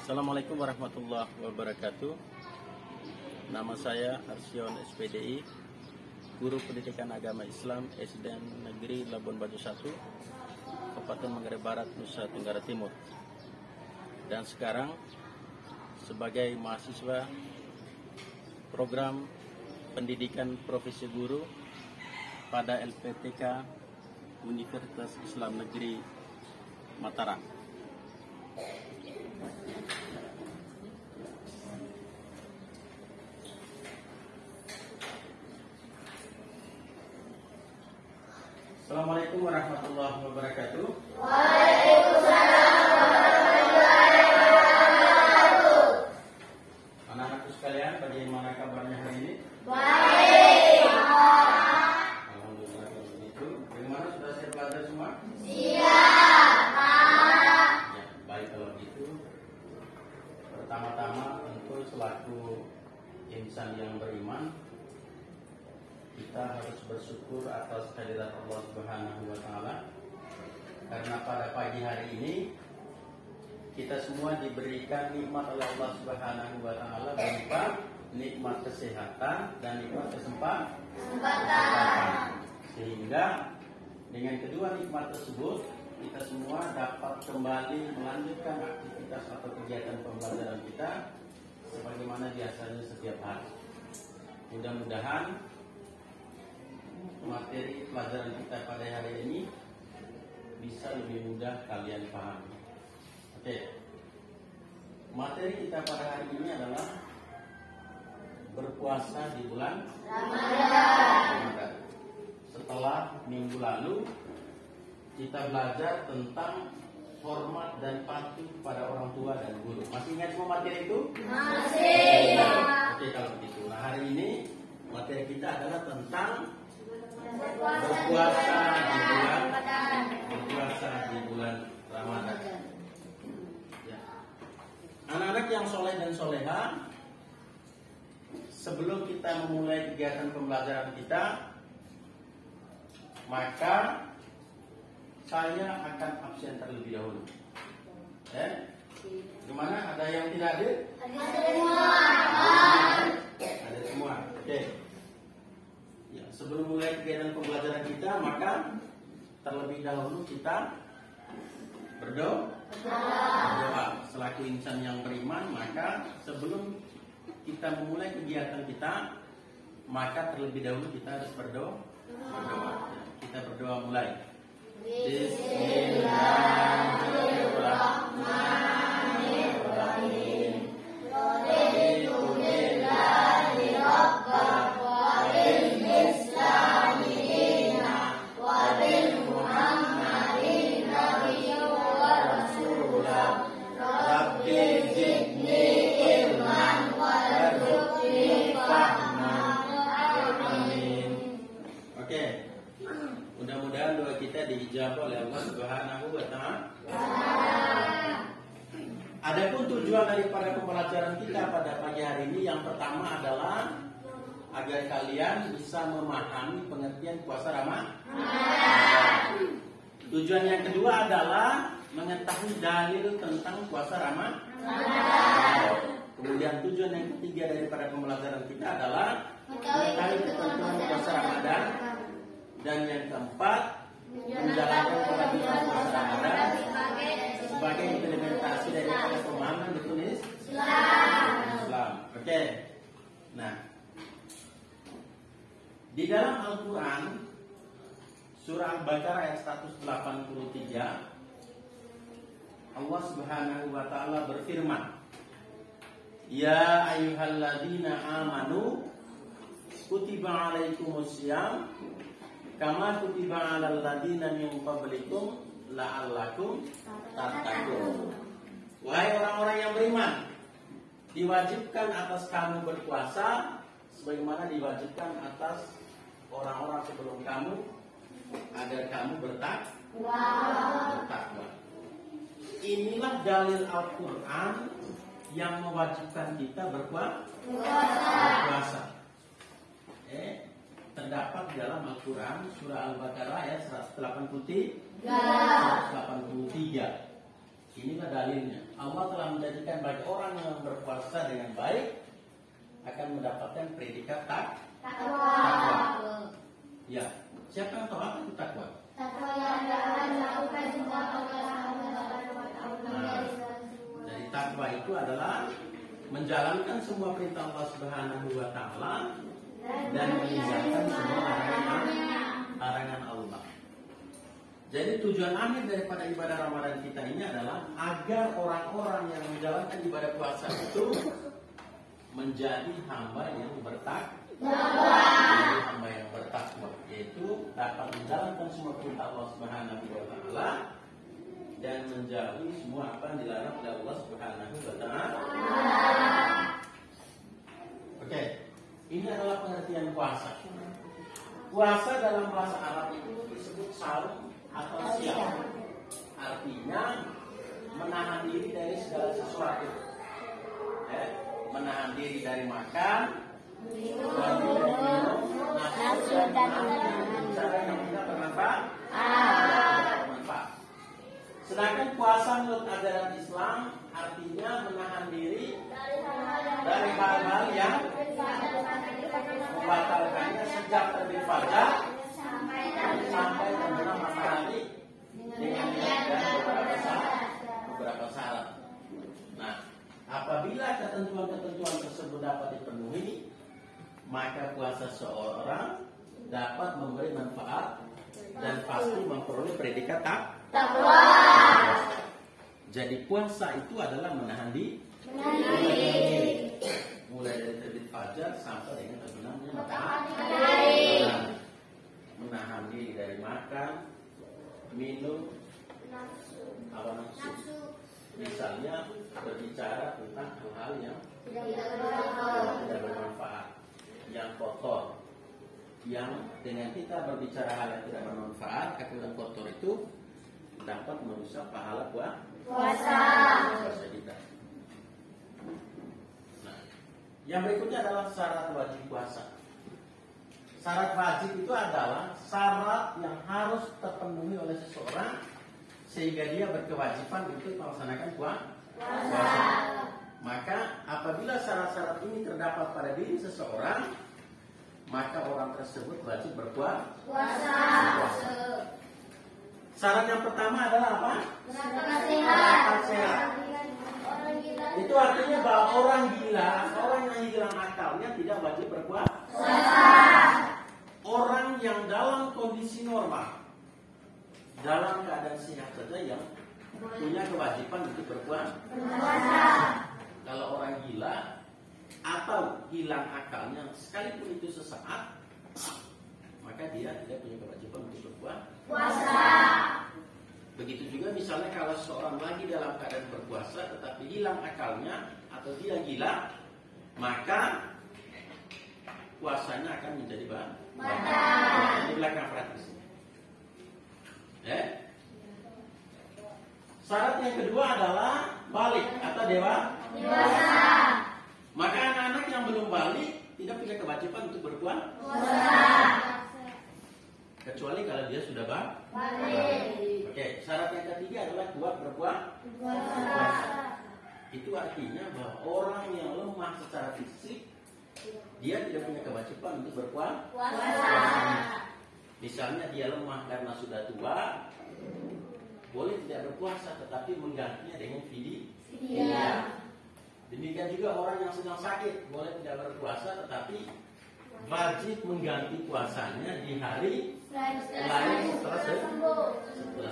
Assalamualaikum warahmatullahi wabarakatuh. Nama saya Arsion SPDI, Guru Pendidikan Agama Islam SDN Negeri Labuan Bajo 1, Kabupaten Manggarai Barat, Nusa Tenggara Timur. Dan sekarang sebagai mahasiswa program Pendidikan Profesi Guru pada LPTK Universitas Islam Negeri Mataram. Assalamualaikum warahmatullahi wabarakatuh. Waalaikumsalam warahmatullahi wabarakatuh. Anak-anakku sekalian, bagaimana kabarnya hari ini? Baik. Alhamdulillah kalau begitu. Bagaimana, sudah siap belajar semua? Siap, Pak. Ya, baik kalau begitu. Pertama-tama tentu selaku insan yang beriman, kita harus bersyukur atas kehadirat Allah Subhanahu wa Ta'ala, karena pada pagi hari ini kita semua diberikan nikmat oleh Allah Subhanahu wa Ta'ala berupa nikmat kesehatan dan nikmat kesempatan. Sehingga dengan kedua nikmat tersebut kita semua dapat kembali melanjutkan aktivitas atau kegiatan pembelajaran kita sebagaimana biasanya setiap hari. Mudah-mudahan materi pelajaran kita pada hari ini bisa lebih mudah kalian pahami. Oke. Materi kita pada hari ini adalah berpuasa di bulan Ramadan. Setelah minggu lalu kita belajar tentang hormat dan patuh pada orang tua dan guru. Masih ingat semua materi itu? Masih. Oke, kalau begitu. Nah, hari ini materi kita adalah tentang berpuasa di bulan Ramadan. Ya. Anak-anak yang soleh dan soleha, sebelum kita memulai kegiatan pembelajaran kita, maka saya akan absen terlebih dahulu. Gimana? Ada yang tidak hadir? Ada semua. Ada semua. Oke. Ya, sebelum mulai kegiatan pembelajaran kita, maka terlebih dahulu kita berdoa. Selaku insan yang beriman, maka sebelum kita memulai kegiatan kita, maka terlebih dahulu kita harus berdoa. Ya, kita berdoa mulai. Bismillahirrahmanirrahim. Mudah-mudahan doa kita diijabah oleh Allah Subhanahu wa Ta'ala. Adapun tujuan daripada pembelajaran kita pada pagi hari ini, yang pertama adalah agar kalian bisa memahami pengertian puasa Ramadan. Tujuan yang kedua adalah mengetahui dalil tentang puasa Ramadan. Kemudian tujuan yang ketiga daripada pembelajaran kita adalah mengetahui ketentuan puasa Ramadan. Dan yang keempat, menjalankan kewajiban puasa Ramadan sebagai implementasi daripada pemahaman bertulis Islam. Oke. Nah, di dalam Al-Quran surah Al-Baqarah ayat 183, Allah Subhanahu wa Ta'ala berfirman, Ya ayyuhalladzina amanu kutiba alaikumussyam kama kutiba 'alal ladzina min qablikum la'allakum tattaqun. Wahai orang-orang yang beriman, diwajibkan atas kamu berpuasa sebagaimana diwajibkan atas orang-orang sebelum kamu agar kamu bertakwa. Inilah dalil Al-Qur'an yang mewajibkan kita berpuasa. Terdapat di dalam Al-Quran surah Al-Baqarah ayat 183. Inilah dalilnya. Allah telah menjadikan bagi orang yang berpuasa dengan baik akan mendapatkan predikat takwa. Ya, siapa yang tahu apa itu takwa? Takwa yang dapat melakukan semua perkara Allah. Jadi takwa itu adalah menjalankan semua perintah Allah Subhanahu wa taala dan meninggalkan semua larangan Allah. Jadi tujuan akhir daripada ibadah Ramadan kita ini adalah agar orang-orang yang menjalankan ibadah puasa itu menjadi hamba yang bertakwa, yaitu dapat menjalankan semua perintah Allah Subhanahu wa taala dan menjauhi semua apa yang dilarang oleh Allah Subhanahu wa taala. Oke, ini adalah pengertian puasa. Puasa dalam bahasa Arab itu disebut saum atau siam. Artinya menahan diri dari segala sesuatu. Menahan diri dari makan, minum, nafsu dan cara yang tidak bermanfaat. Sedangkan puasa menurut ajaran Islam artinya menahan diri dari hal-hal yang membatalkannya sejak terbit fajar sampai terbenam matahari dengan niat dan beberapa syarat. Nah, apabila ketentuan-ketentuan tersebut dapat dipenuhi, maka puasa seorang dapat memberi manfaat dan pasti memperoleh predikat takwa. Jadi puasa itu adalah menahan diri. Mulai dari terbit fajar sampai dengan terbenamnya matahari. Menahan diri dari makan, minum, nafsu. Misalnya berbicara tentang hal-hal yang tidak bermanfaat, yang kotor, yang dengan kita berbicara hal yang tidak bermanfaat, akibat kotor itu dapat merusak pahala puasa kita. Nah, yang berikutnya adalah syarat wajib puasa. Syarat wajib itu adalah syarat yang harus terpenuhi oleh seseorang sehingga dia berkewajiban untuk melaksanakan puasa. Maka apabila syarat-syarat ini terdapat pada diri seseorang, maka orang tersebut wajib berpuasa. Syarat yang pertama adalah apa? Akal sehat. Itu artinya bahwa orang yang hilang akalnya tidak wajib berpuasa. Orang yang dalam kondisi normal, dalam keadaan sehat saja yang punya kewajiban untuk berpuasa. Kalau orang gila atau hilang akalnya sekalipun itu sesaat, maka dia tidak punya kewajiban untuk berpuasa. Begitu juga misalnya kalau seorang lagi dalam keadaan berpuasa tetapi hilang akalnya atau dia gila, maka puasanya akan menjadi batal. Di belakang praktis. Syarat yang kedua adalah balik atau dewasa. Maka anak-anak yang belum balik tidak punya kewajiban untuk berpuasa. Kecuali kalau dia sudah balik. Oke, syarat yang ketiga adalah kuat berpuasa. Itu artinya bahwa orang yang lemah secara fisik dia tidak punya kewajiban untuk berpuasa. Misalnya dia lemah karena sudah tua, boleh tidak berpuasa tetapi menggantinya dengan fidyah. Demikian juga orang yang sedang sakit boleh tidak berpuasa tetapi wajib mengganti puasanya di hari lain setelah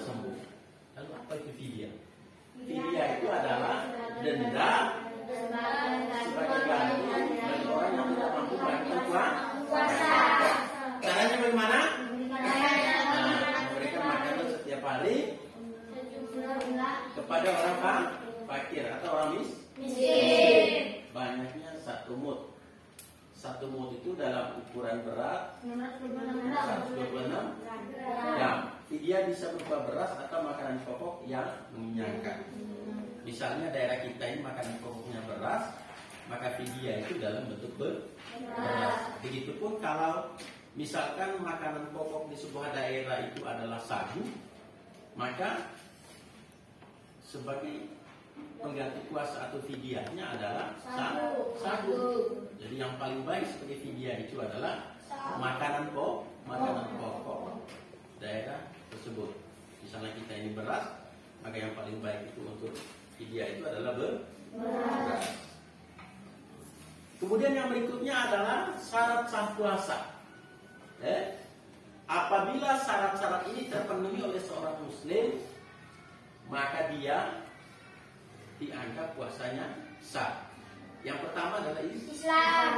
sembuh. Lalu apa itu fidyah? Fidyah itu adalah denda sebagai ganti bagi orang yang tidak mampu melakukan puasa. Caranya bagaimana? Memberikan makanan setiap hari kepada orang fakir atau orang miskin. Banyaknya 1 mud. 1 mud itu dalam ukuran berat 126 gram. Dia bisa berupa beras atau makanan pokok yang mengenyangkan. Misalnya daerah kita ini makanan pokoknya beras, maka fidyah itu dalam bentuk beras. Begitupun kalau misalkan makanan pokok di sebuah daerah itu adalah sagu, maka sebagai pengganti puasa atau fidyahnya adalah sagu. Jadi yang paling baik sebagai fidyah itu adalah makanan pokok daerah tersebut. Misalnya kita ini beras, maka yang paling baik itu untuk fidyah itu adalah beras. Kemudian yang berikutnya adalah syarat sah puasa. Apabila syarat-syarat ini terpenuhi oleh seorang muslim, maka dia dianggap puasanya sah. Yang pertama adalah Islam.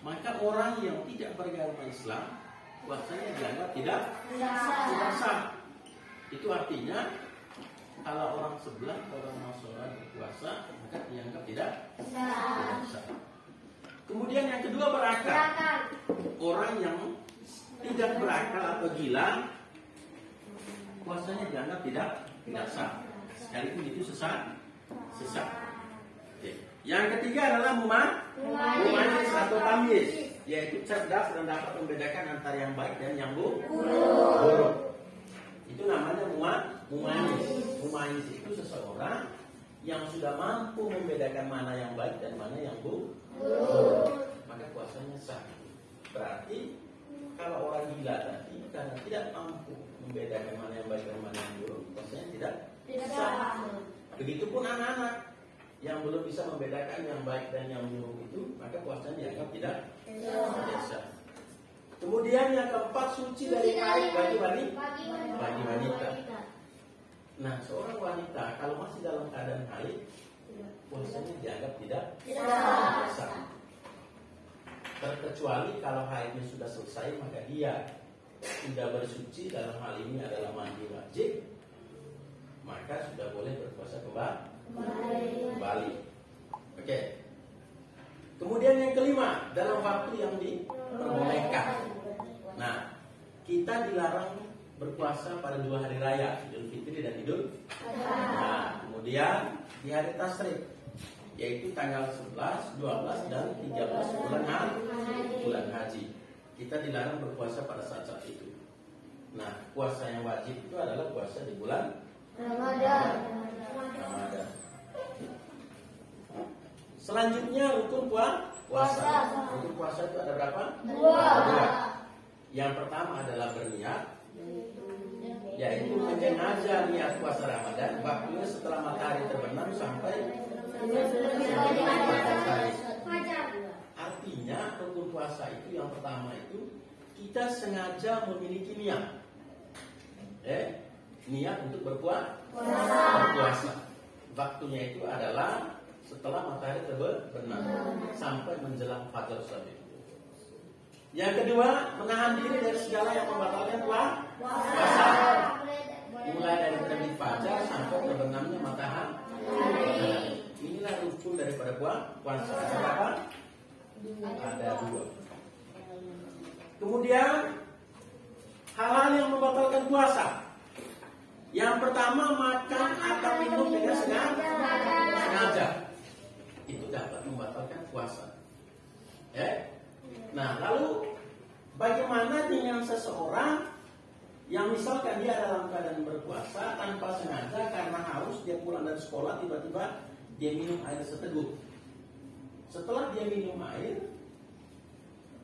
Maka orang yang tidak beragama Islam, puasanya dianggap tidak sah. Itu artinya kalau orang sebelah, orang Nasrani berpuasa, maka dianggap tidak sah. Kemudian yang kedua berakal. Orang yang tidak berakal atau gila, puasanya dianggap tidak sah. Sekalipun itu sesat. Yang ketiga adalah mumayyiz atau tamyiz, yaitu cerdas dan dapat membedakan antara yang baik dan yang buruk. Itu namanya mumayyiz. Mumayyiz itu seseorang yang sudah mampu membedakan mana yang baik dan mana yang buruk. Maka puasanya sah. Berarti kalau orang gila tadi karena tidak mampu membedakan mana yang baik dan mana yang buruk, puasanya tidak sah. Begitupun anak-anak yang belum bisa membedakan yang baik dan yang buruk itu, maka puasanya dianggap tidak sah. Kemudian yang keempat, suci dari haid bagi wanita. Nah, seorang wanita kalau masih dalam keadaan haid, puasanya dianggap tidak sah. Terkecuali kalau haidnya sudah selesai, maka dia sudah bersuci, dalam hal ini adalah mandi wajib, maka sudah boleh berpuasa kembali. Oke. Kemudian yang kelima, dalam waktu yang diperbolehkan. Nah, kita dilarang berpuasa pada 2 hari raya, Idul Fitri dan Idul Adha. Nah, kemudian di hari tasyrik, yaitu tanggal 11, 12 dan 13 bulan haji. Kita dilarang berpuasa pada saat-saat itu. Nah, puasa yang wajib itu adalah puasa di bulan Ramadan. Selanjutnya rukun puasa. Rukun puasa itu ada berapa? 2. Yang pertama adalah berniat, yaitu menyengaja niat puasa Ramadan waktunya setelah matahari terbenam sampai artinya rukun puasa itu yang pertama itu kita sengaja memiliki niat. Niat untuk berpuasa. Waktunya itu adalah setelah matahari terbenam sampai menjelang fajar saja. Yang kedua, menahan diri dari segala yang membatalkan puasa. Mulai dari terbit fajar sampai terbenamnya matahari. Inilah rukun daripada puasa. Ada berapa? Ada 2. Kemudian hal-hal yang membatalkan puasa. Yang pertama, makan atau minum dengan sengaja. Itu dapat membatalkan puasa. Nah, lalu bagaimana dengan seseorang yang misalkan dia dalam keadaan berpuasa tanpa sengaja karena haus, dia pulang dari sekolah, tiba-tiba dia minum air seteguk. Setelah dia minum air,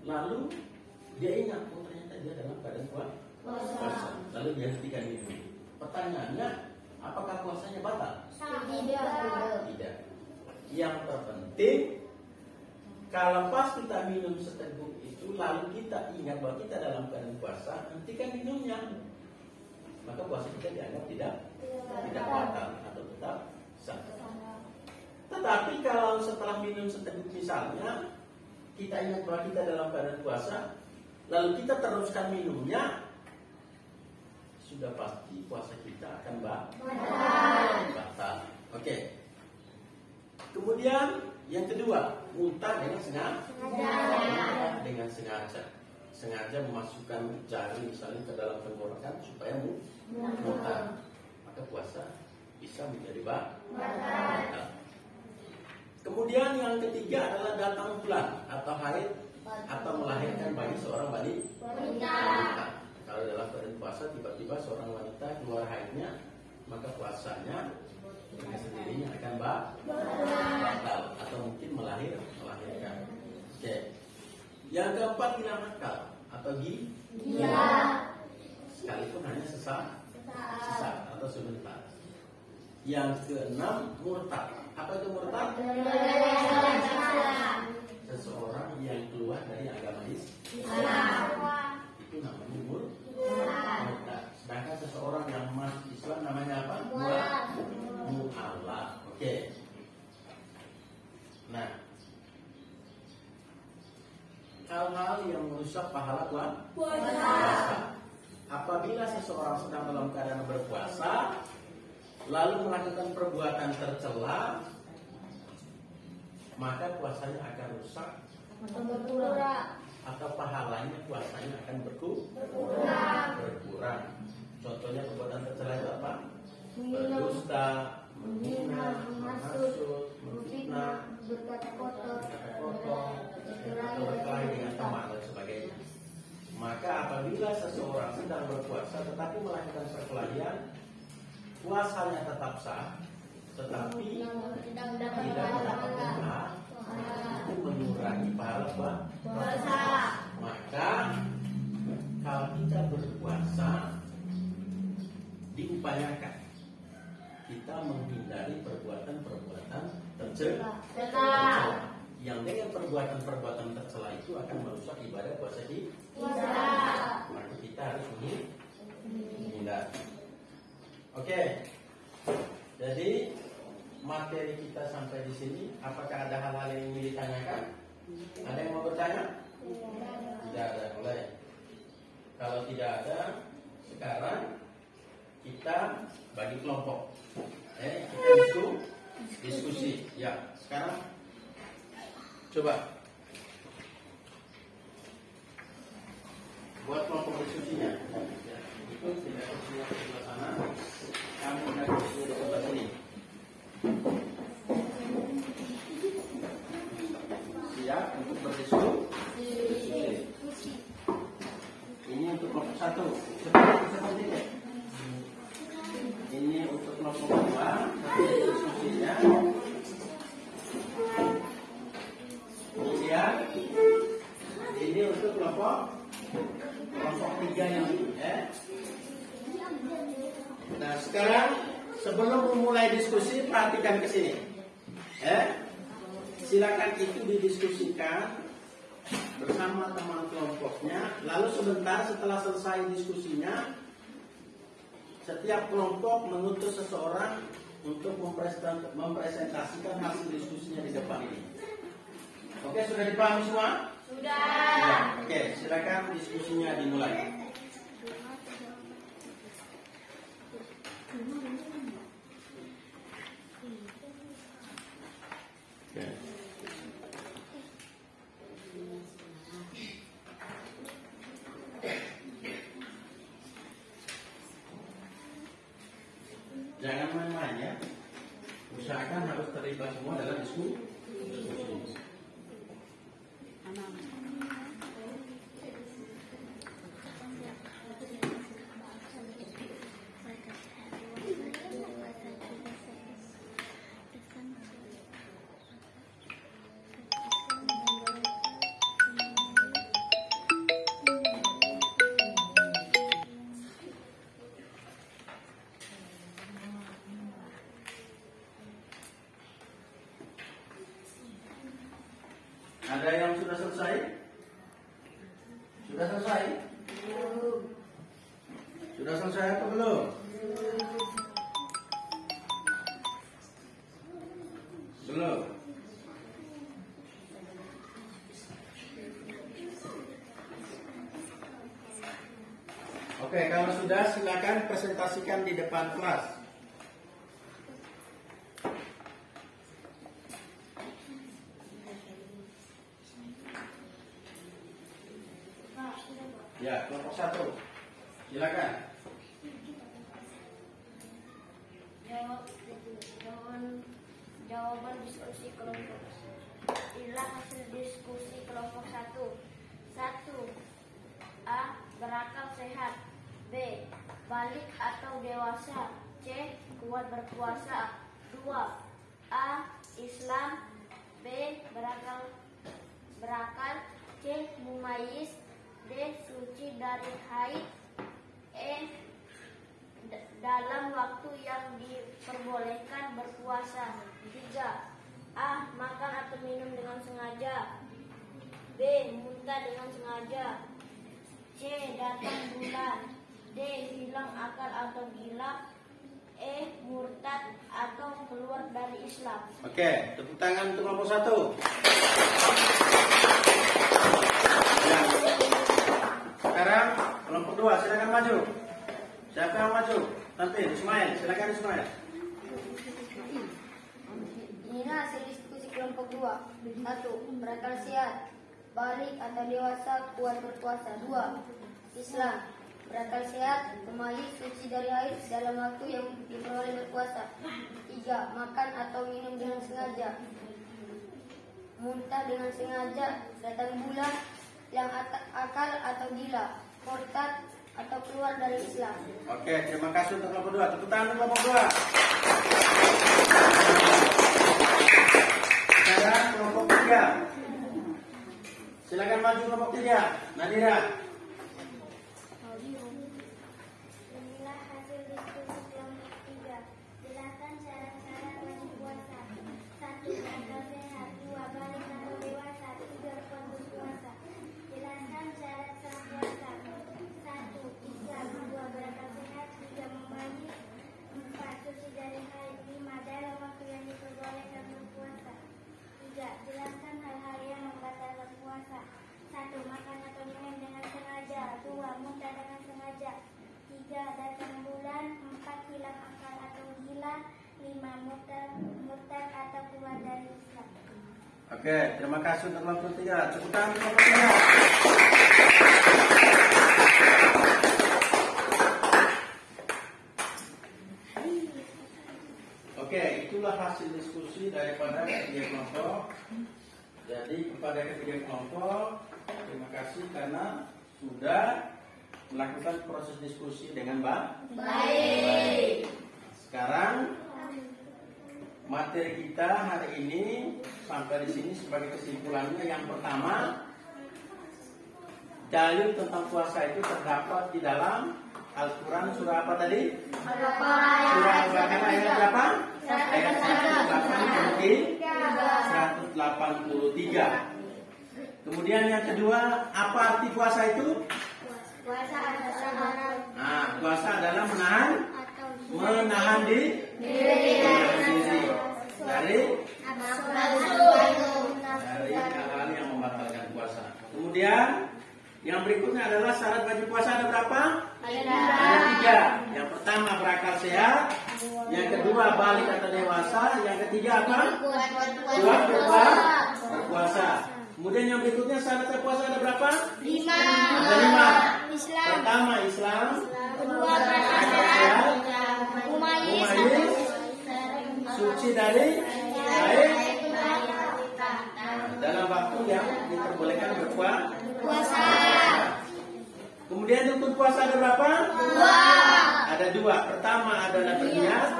lalu dia ingat, oh ternyata dia dalam keadaan puasa. Lalu dia hentikan minum. Pertanyaannya, apakah puasanya batal? Tidak. Yang terpenting, kalau pas kita minum seteguk itu, lalu kita ingat bahwa kita dalam keadaan puasa, hentikan minumnya, maka puasa kita dianggap tidak batal atau tetap sah. Tetapi kalau setelah minum seteguk misalnya, kita ingat bahwa kita dalam keadaan puasa, lalu kita teruskan minumnya, sudah pasti puasa kita akan batal. Oke. Kemudian yang kedua, muntah dengan sengaja. Sengaja memasukkan jari misalnya ke dalam tenggorokan supaya muntah. Maka puasa bisa menjadi batal. Kemudian yang ketiga adalah datang bulan atau haid atau melahirkan bagi seorang wanita. Kalau dalam keadaan puasa tiba-tiba seorang wanita keluar haidnya, maka puasanya dengan sendirinya akan batal atau mungkin melahirkan. Oke. Yang keempat hilang akal atau gila. Sekalipun hanya sesaat atau sebentar. Yang keenam murtad. Apa itu murtad? Seseorang yang keluar dari agama Islam. Itu namanya murtad. Sedangkan seseorang yang masuk Islam namanya apa? Mu'allaf. Oke. Nah, hal-hal yang merusak pahala puasa. Apabila seseorang sedang dalam keadaan berpuasa, lalu melakukan perbuatan tercela, maka puasanya akan rusak atau pahalanya puasanya akan berkurang. Contohnya perbuatan tercela itu apa? Berdusta, menghina, menghasut, memfitnah, berkata kotor, atau berkelahi dengan teman dan sebagainya. Maka apabila seseorang sedang berpuasa tetapi melakukan perkelahian, puasanya tetap sah, tetapi tidak mendapatkan pahala, itu mengurangi pahala puasa. Maka kalau kita berpuasa, diupayakan kita menghindari perbuatan-perbuatan tercela. Yang dengan perbuatan-perbuatan tercela itu akan merusak ibadah puasa kita. Maka kita harus menghindari. Oke. Jadi materi kita sampai di sini. Apakah ada hal-hal yang ingin ditanyakan? Ada yang mau bertanya? Tidak ada, boleh. Kalau tidak ada, sekarang kita bagi kelompok. Kita diskusi. Ya, sekarang coba buat kelompok diskusinya. Ya, itu tidak diskusinya di sebelah sana. Kamu tidak diskusi di sebelah sini. Siap untuk berdiskusi. Ini untuk kelompok 1. Seperti ini. Ini untuk kelompok 2. Diskusinya. Kemudian ini untuk kelompok 3 yang ini. Nah, sekarang sebelum memulai diskusi perhatikan ke sini. Silakan itu didiskusikan bersama teman kelompoknya. Lalu sebentar setelah selesai diskusinya, setiap kelompok mengutus seseorang untuk mempresentasikan hasil diskusinya di depan ini. Oke, sudah dipahami semua? Sudah. Ya, oke, silakan diskusinya dimulai. Oke. Jangan main-main ya. Usahakan harus terlibat semua dalam diskusi. Ada yang sudah selesai? Sudah selesai? Sudah selesai atau belum? Belum. Oke, kalau sudah silakan presentasikan di depan kelas. Ya, kelompok 1. Silakan. Jawaban diskusi kelompok. Inilah hasil diskusi kelompok 1. 1. A. Berakal sehat. B. Balik atau dewasa. C. C. Kuat berpuasa. 2. A. Islam. B. Berakal. C. Mumayyiz. D. Suci dari haid. E. Dalam waktu yang diperbolehkan berpuasa. 3. A. Makan atau minum dengan sengaja. B. Muntah dengan sengaja. C. Datang bulan. D. Hilang akal atau gila. E. Murtad atau keluar dari Islam. Oke, tepuk tangan untuk kelompok 1. Ya. Sekarang kelompok 2, silakan maju. Siapa yang maju? Nanti Ismail, silakan Ismail. Inilah hasil diskusi kelompok 2. 1. Berakal sehat, balik atau dewasa, kuat berpuasa. 2. Islam, berakal sehat, mumayyiz, suci dari haid, dalam waktu yang diperoleh berpuasa. 3. Makan atau minum dengan sengaja, muntah dengan sengaja, datang bulan, yang akal atau gila, murtad atau keluar dari Islam. Oke, terima kasih untuk kelompok 2. Tepuk tangan untuk kelompok 2. Sekarang kelompok 3. Silakan maju kelompok 3. Nadira. Inilah hasil diskusi kelompok 3. Jelaskan syarat-syarat wajib puasa. 1. Berakal sehat. 2. Balik atau dewasa. 3. Kuat berpuasa. Jelaskan syarat sah puasa. 1. Islam. 2. Berakal sehat. 3. Mumayyiz. 4. Suci dari haid. 5. Dalam waktu yang diperbolehkan berpuasa. 3. Jelaskan hal-hal yang membatalkan puasa. 1. Makan atau minum dengan sengaja. 2. Muntah dengan sengaja. 3. Datang bulan. 4. Hilang akal atau gila. 5. Murtad atau keluar dari Islam. Oke, terima kasih untuk kelompok 3. Tepuk tangan untuk kelompok 3. Oke, itulah hasil diskusi daripada ketiga kelompok. Jadi kepada ketiga kelompok, terima kasih karena sudah melakukan proses diskusi dengan baik. Sekarang materi kita hari ini sampai di sini sebagai kesimpulannya. Yang pertama, dalil tentang puasa itu terdapat di dalam Al-Quran surah apa tadi? Surah Al-Baqarah ayat berapa? Ayat 183. Kemudian yang kedua, apa arti puasa itu? Puasa adalah Puasa adalah menahan diri dari hal-hal yang membatalkan puasa. Kemudian yang berikutnya adalah syarat wajib puasa ada berapa? Ada 3. Yang pertama berakal sehat, yang kedua balik atau dewasa, yang ketiga apa? Kuat berpuasa. Kemudian yang berikutnya syarat puasa ada berapa? 5. Ada 5. Pertama Islam, Kedua berakal sehat, Mumayyiz. suci dari haid, dalam waktu yang diperbolehkan berpuasa. Kemudian rukun puasa ada berapa? 2. Ada 2. Pertama adalah berniat,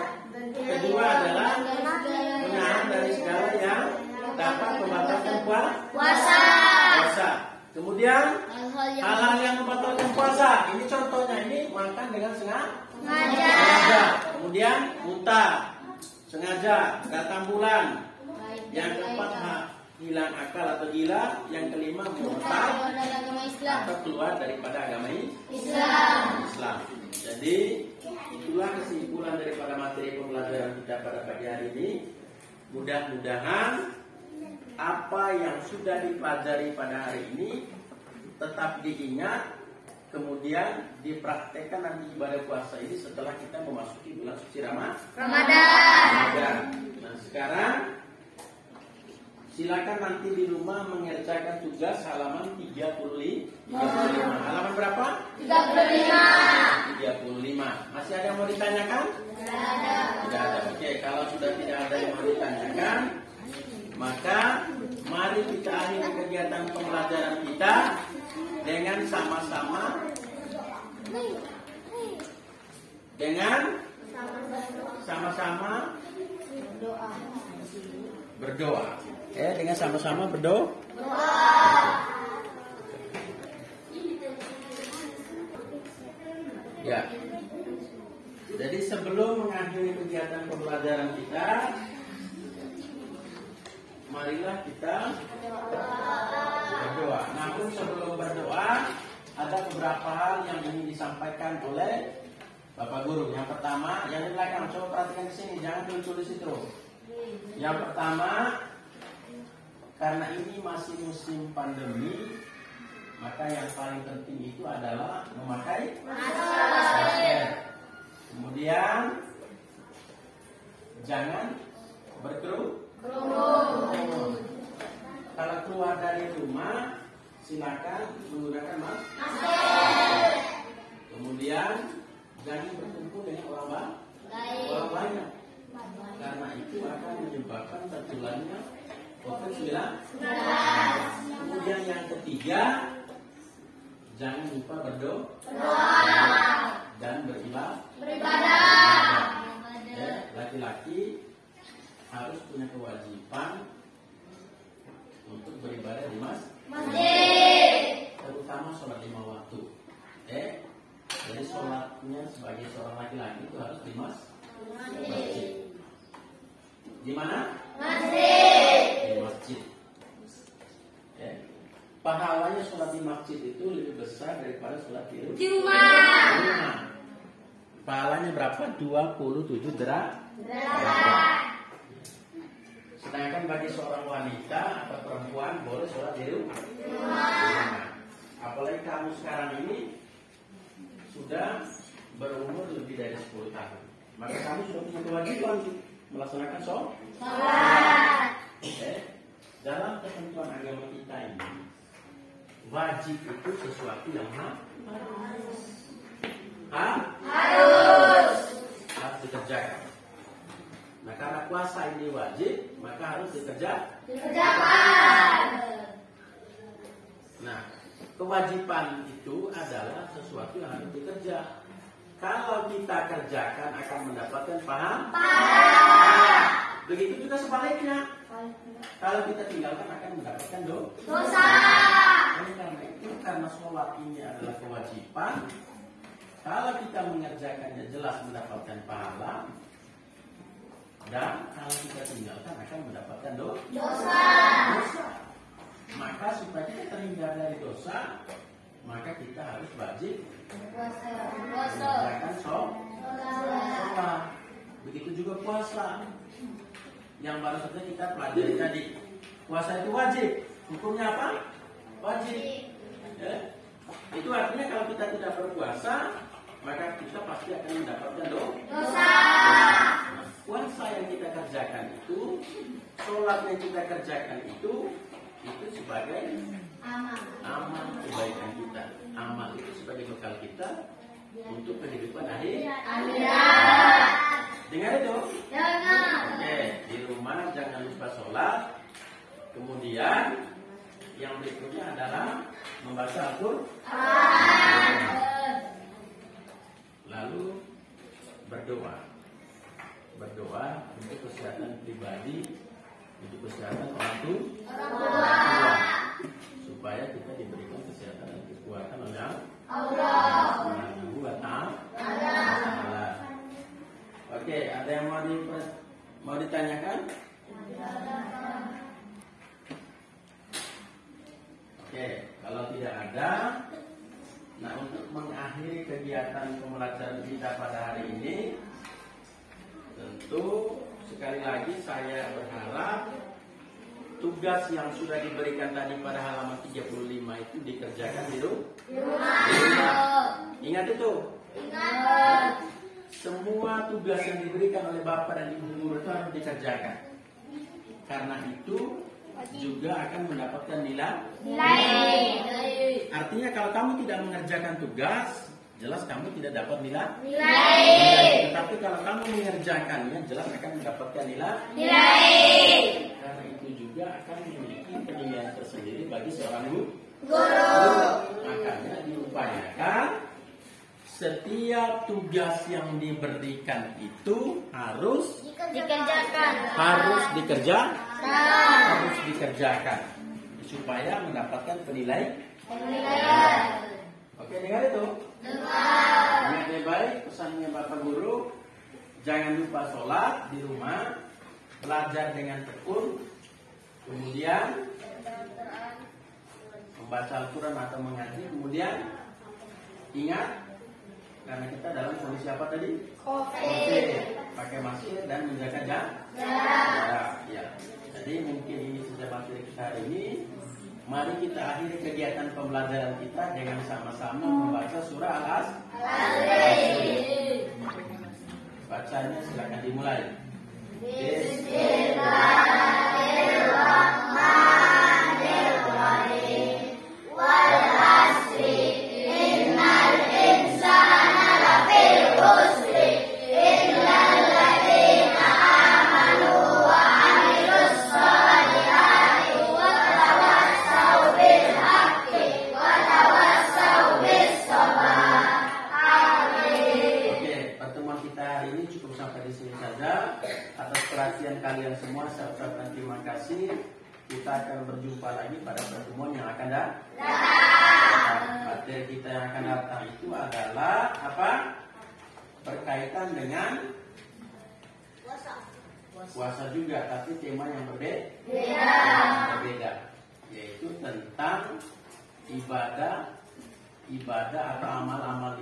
kedua adalah menahan dari segala yang dapat membatalkan puasa. Kemudian hal-hal yang membatalkan puasa. Ini contohnya, ini makan dengan sengaja. Kemudian muntah sengaja, datang bulan. Yang keempat hilang akal atau gila. Yang kelima murtad atau keluar daripada agama Islam. Jadi itulah kesimpulan daripada materi pembelajaran kita pada pagi hari ini. Mudah-mudahan apa yang sudah dipelajari pada hari ini tetap diingat, kemudian dipraktekkan nanti ibadah puasa ini setelah kita memasuki bulan suci Ramadan. Nah sekarang silakan nanti di rumah mengerjakan tugas halaman 35. Halaman berapa? 35. Masih ada yang mau ditanyakan? Tidak ada. Oke, kalau sudah tidak ada yang mau ditanyakan, maka mari kita akhiri kegiatan pembelajaran kita dengan sama-sama Sama-sama Doa. berdoa. Dengan sama-sama berdoa. Ya. Jadi sebelum mengakhiri kegiatan pembelajaran kita, marilah kita berdoa. Namun sebelum berdoa, ada beberapa hal yang ingin disampaikan oleh Bapak Guru. Yang pertama, yang di belakang, coba perhatikan di sini, jangan tulis itu. Yang pertama, karena ini masih musim pandemi, maka yang paling penting itu adalah memakai masker. Kemudian jangan berkerumun. Kalau keluar dari rumah, silakan menggunakan masker. Kemudian jangan berkumpul dengan orang banyak, karena itu akan menyebabkan tertularnya COVID-19. Kemudian yang ketiga, jangan lupa berdoa dan beribadah. Laki-laki harus punya kewajiban untuk beribadah di masjid, terutama sholat 5 waktu. Jadi sholatnya sebagai seorang laki-laki itu harus di masjid. Di mana? Di masjid. Pahalanya sholat di masjid itu lebih besar daripada sholat di rumah. Pahalanya berapa? 27 derajat. Sedangkan bagi seorang wanita atau perempuan boleh sholat di rumah. Apalagi kamu sekarang ini sudah berumur lebih dari 10 tahun, maka kamu sudah punya kewajiban melaksanakan sholat. Dalam ketentuan agama kita ini, wajib itu sesuatu yang harus dikerjakan. Nah, karena puasa ini wajib, maka harus dikerjakan. Nah, kewajiban itu adalah sesuatu yang harus dikerja. Kalau kita kerjakan akan mendapatkan pahala. Begitu juga sebaliknya. Kalau kita tinggalkan akan mendapatkan dosa. Karena itu, karena sholat ini adalah kewajiban, kalau kita mengerjakannya jelas mendapatkan pahala, dan kalau kita tinggalkan akan mendapatkan dosa. Maka supaya kita terhindar dari dosa, maka kita harus wajib mengerjakan sholat. Begitu juga puasa. Yang baru saja kita pelajari tadi, puasa itu wajib. Hukumnya apa? Wajib. Itu artinya kalau kita tidak berpuasa, maka kita pasti akan mendapatkan dosa. Puasa yang kita kerjakan itu, sholat yang kita kerjakan itu sebagai amal kebaikan kita. Amal itu sebagai bekal kita untuk kehidupan akhirat. Dengar itu? Oke, di rumah jangan lupa sholat. Kemudian yang berikutnya adalah membaca Al-Quran. Lalu berdoa untuk kesehatan pribadi, untuk kesehatan orang tua, supaya kita diberikan kesehatan dan kekuatan oleh Allah Subhanahu wa Ta'ala. Oke, ada yang mau ditanyakan? Oke, kalau tidak ada, nah untuk mengakhiri kegiatan pembelajaran kita pada hari ini, tentu sekali lagi saya berharap tugas yang sudah diberikan tadi pada halaman 35 itu dikerjakan di rumah. Ingat itu. Semua tugas yang diberikan oleh Bapak dan Ibu guru itu harus dikerjakan. Karena itu juga akan mendapatkan nilai. Artinya kalau kamu tidak mengerjakan tugas, jelas kamu tidak dapat nilai. Tetapi kalau kamu mengerjakannya, jelas akan mendapatkan nilai. Karena itu juga akan memiliki penilaian tersendiri bagi seorang guru. Makanya diupayakan setiap tugas yang diberikan itu harus Dikerjakan. dikerjakan supaya mendapatkan penilaian. Oke, dengar itu. Ingat baik pesannya Bapak Guru. Jangan lupa sholat di rumah, belajar dengan tekun, kemudian membaca Al-Quran atau mengaji, kemudian ingat karena kita dalam kondisi apa tadi? Covid. Pakai masker dan menjaga jarak. Ya. Jadi mungkin ini saja materi kita hari ini. Mari kita akhiri kegiatan pembelajaran kita dengan sama-sama membaca surah Al-Asr. Bacanya silakan dimulai. Bismillahirrahmanirrahim. Wal asri innal insana lafi khusri illal ladzina amanu wa amilus shalihati wa tawassau bil haqqi wa tawassau bis sabr. Oke, pertemuan kita hari ini cukup sampai di sini saja. Atas perhatian kalian semua saya ucapkan terima kasih. Kita akan berjumpa lagi pada pertemuan yang akan datang. Materi kita yang akan datang itu adalah apa? Berkaitan dengan puasa juga, tapi tema yang berbeda, yaitu tentang ibadah atau amal-amal